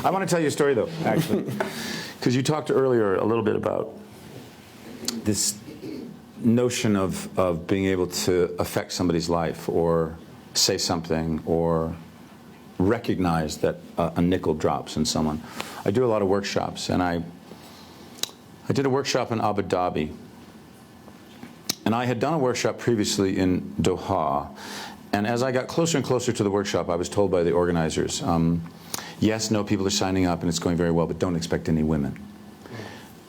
I want to tell you a story, though, actually, because you talked earlier a little bit about this notion of being able to affect somebody's life or say something or recognize that a nickel drops in someone. I do a lot of workshops, and I did a workshop in Abu Dhabi. And I had done a workshop previously in Doha. And as I got closer and closer to the workshop, I was told by the organizers, yes, no, people are signing up and it's going very well, but don't expect any women.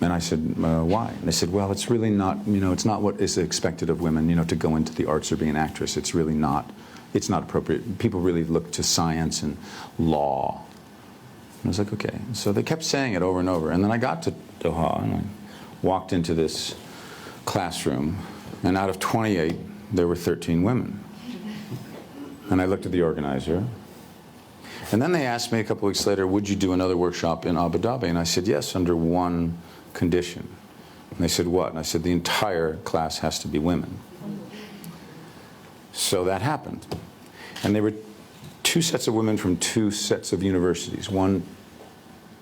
And I said, why? And they said, well, it's really not, it's not what is expected of women, to go into the arts or be an actress. It's really not, it's not appropriate. People really look to science and law. And I was like, okay. So they kept saying it over and over. And then I got to Doha and I walked into this classroom, and out of 28, there were 13 women. And I looked at the organizer. And then they asked me a couple weeks later, would you do another workshop in Abu Dhabi? And I said, yes, under one condition. And they said, what? And I said, the entire class has to be women. So that happened. And there were two sets of women from two sets of universities, one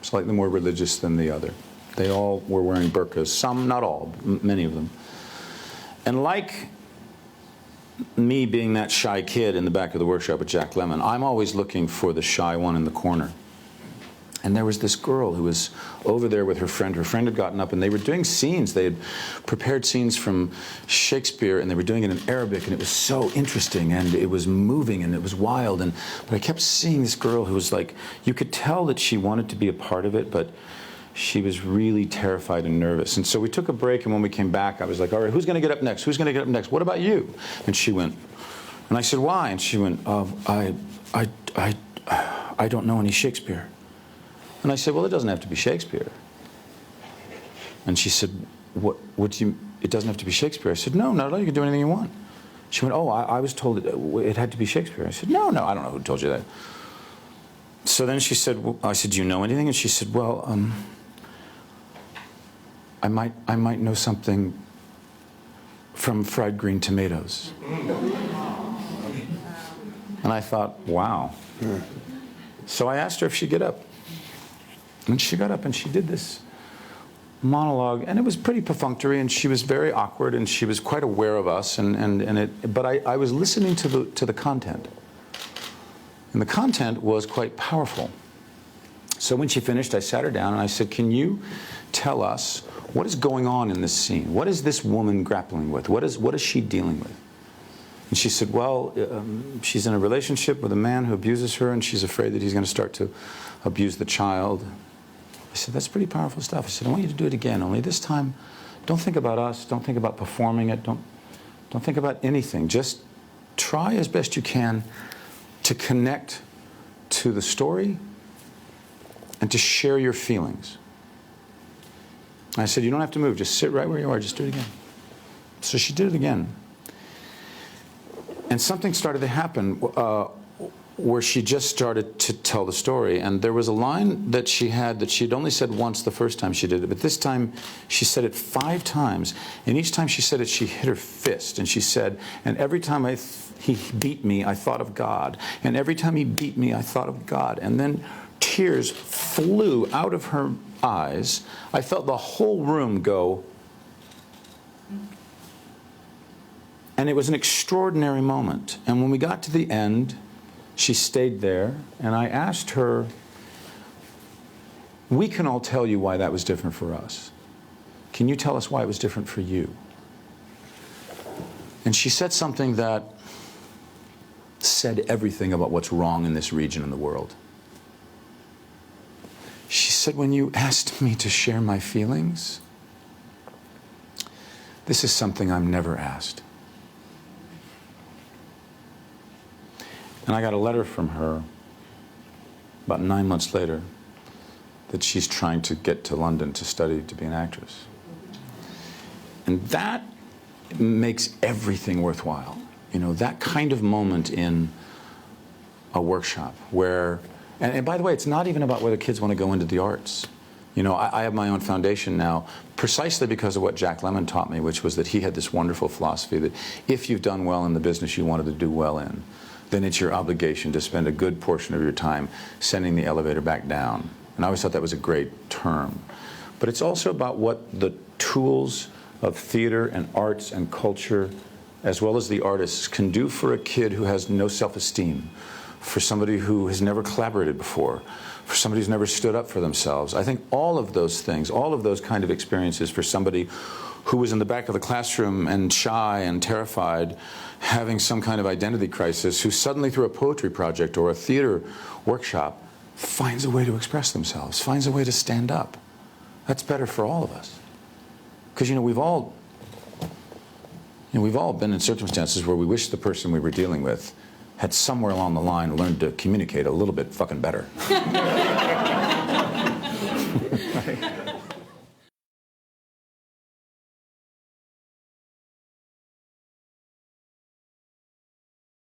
slightly more religious than the other. They all were wearing burqas, some, not all, many of them. And like me being that shy kid in the back of the workshop with Jack Lemmon, I'm always looking for the shy one in the corner. And there was this girl who was over there with her friend. Her friend had gotten up, and they were doing scenes. They had prepared scenes from Shakespeare, and they were doing it in Arabic, and it was so interesting, and it was moving, and it was wild. But I kept seeing this girl who was like, you could tell that she wanted to be a part of it, but she was really terrified and nervous. And so we took a break, and when we came back, I was like, all right, who's going to get up next? Who's going to get up next? What about you? And she went, and I said, why? And she went, I don't know any Shakespeare. And I said, well, it doesn't have to be Shakespeare. And she said, what do you, it doesn't have to be Shakespeare? I said, no, not at all, you can do anything you want. She went, oh, I was told it had to be Shakespeare. I said, no, I don't know who told you that. So then she said, well, I said, do you know anything? And she said, well, I might know something from fried green tomatoes. And I thought, wow. So I asked her if she'd get up. And she got up and she did this monologue, and it was pretty perfunctory, and she was very awkward, and she was quite aware of us, but I was listening to the content. And the content was quite powerful. So when she finished, I sat her down and I said, can you tell us what is going on in this scene? What is this woman grappling with? What is she dealing with? And she said, well, she's in a relationship with a man who abuses her, and she's afraid that he's going to start to abuse the child. I said, that's pretty powerful stuff. I said, I want you to do it again, only this time, don't think about us, don't think about performing it, don't think about anything. Just try as best you can to connect to the story and to share your feelings. I said, you don't have to move, just sit right where you are, just do it again. So she did it again. And something started to happen where she just started to tell the story. And there was a line that she had that she'd only said once the first time she did it, but this time she said it 5 times. And each time she said it, she hit her fist. And she said, and every time he beat me, I thought of God. And every time he beat me, I thought of God. And then tears flew out of her eyes. I felt the whole room go. And it was an extraordinary moment. And when we got to the end, she stayed there, and I asked her, we can all tell you why that was different for us. Can you tell us why it was different for you? And she said something that said everything about what's wrong in this region in the world. She said, when you asked me to share my feelings, this is something I'm never asked. And I got a letter from her about 9 months later that she's trying to get to London to study to be an actress. And that makes everything worthwhile. That kind of moment in a workshop where, and by the way, it's not even about whether kids want to go into the arts. I have my own foundation now precisely because of what Jack Lemmon taught me, which was that he had this wonderful philosophy that if you've done well in the business you wanted to do well in, then it's your obligation to spend a good portion of your time sending the elevator back down. And I always thought that was a great term. But it's also about what the tools of theater and arts and culture, as well as the artists, can do for a kid who has no self-esteem, for somebody who has never collaborated before, for somebody who's never stood up for themselves. I think all of those things, all of those kind of experiences for somebody who was in the back of the classroom and shy and terrified, having some kind of identity crisis, who suddenly through a poetry project or a theater workshop finds a way to express themselves, finds a way to stand up. That's better for all of us. Because, we've all been in circumstances where we wish the person we were dealing with had somewhere along the line learned to communicate a little bit fucking better.